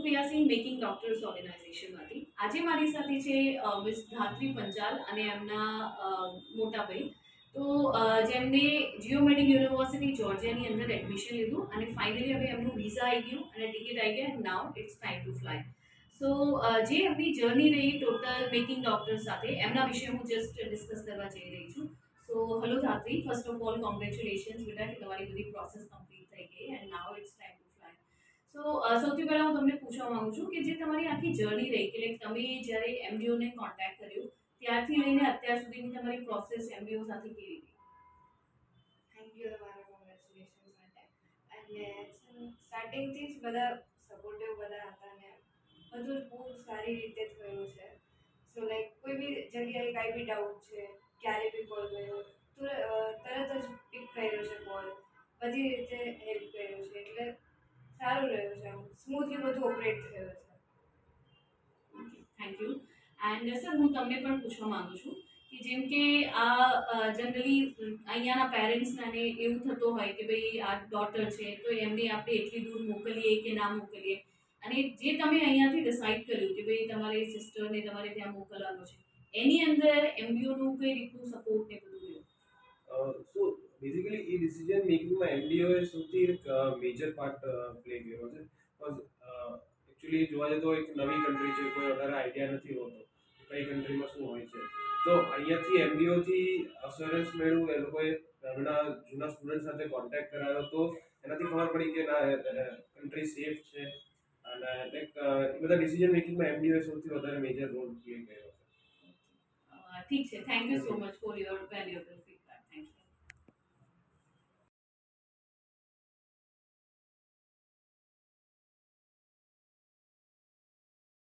પ્રિયાસિંહ making doctors ઓર્ગેનાઇઝેશનમાંથી. આજે મારી સાથે છે મિસ ધાત્રી પંચાલ અને એમના મોટા ભાઈ. તો જેમને જીઓમેડિક યુનિવર્સિટી જોર્જિયાની અંદર એડમિશન લીધું અને ફાઇનલી હવે એમનું વિઝા આવી ગયું અને ટિકિટ આવી ગયા. Now it's time to fly. So જે એમની જર્ની રહી ટોટલ મેકિંગ ડોક્ટર સાથે એમના વિશે હું જસ્ટ ડિસ્કસ કરવા જઈ રહી છું. So hello Dhatri, first of all congratulations બેટા કે તમારી બધી પ્રોસેસ કમ્પ્લીટ થઈ ગઈ and now it's time to fly. So સૌથી પહેલાં હું તમને પૂછવા માંગુ છું કે જે તમારી આખી જર્ની રહી કે લાઈક તમે જ્યારે એમડીઓને કોન્ટેક્ટ કર્યો ત્યારથી લઈને અત્યાર સુધીની તમારી પ્રોસેસ એમડીઓ સાથે કેવી રહી? થેન્ક યુ તમારા કોંગ્રેચ્યુલેશન્સ માટે. અને સ્ટાર્ટિંગથી જ બધા સપોર્ટિવ બધા હતા ને બધું જ બહુ સારી રીતે થયું છે. સો લાઈક કોઈ બી જગ્યાએ કાંઈ બી ડાઉટ છે, ક્યારે બી કોલ કર્યો તરત જ પિક કર્યો છે કોલ, બધી રીતે હેલ્પ કર્યો છે એટલે સારું રહ્યું છે. આમ સ્મૂથલી બધું ઓપરેટ થયું છે. Thank you. એન્ડ સર હું તમને પણ પૂછવા માંગુ છું કે જેમ કે આ જનરલી અહીંયાના પેરેન્ટ્સને એવું થતું હોય કે ભાઈ આ ડોટર છે તો એમને આપણે એટલી દૂર મોકલીએ કે ના મોકલીએ, અને જે તમે અહીંયાથી ડિસાઈડ કર્યું કે ભાઈ તમારી સિસ્ટરને તમારે ત્યાં મોકલવાનો છે, એની અંદર એમડીઓનું કઈ રીતનું સપોર્ટ ને બધું રહ્યું? સો બેઝિકલી એ ડિસિઝન મેકિંગમાં એમડીઓએ સૌથી એક મેજર પાર્ટ પ્લે કર્યો છે. બિકોઝ એકચ્યુઅલી જોવા જઈએ તો એક નવી કન્ટ્રી છે, કોઈ વધારે આઈડિયા નથી હોતો કે કઈ કન્ટ્રીમાં શું હોય છે. તો અહીંયાથી એમડીઓથી અસ્યોરન્સ મેળવ્યું, એ લોકોએ એમના જૂના સ્ટુડન્ટ સાથે કોન્ટેક્ટ કરાવ્યો તો એનાથી ખબર પડી કે ના કન્ટ્રી સેફ છે. અને લાઈક એ બધા ડિસિઝન મેકિંગમાં એમડીઓએ સૌથી વધારે મેજર રોલ પ્લે કર્યો છે. ઠીક છે, thank you so much for your valuable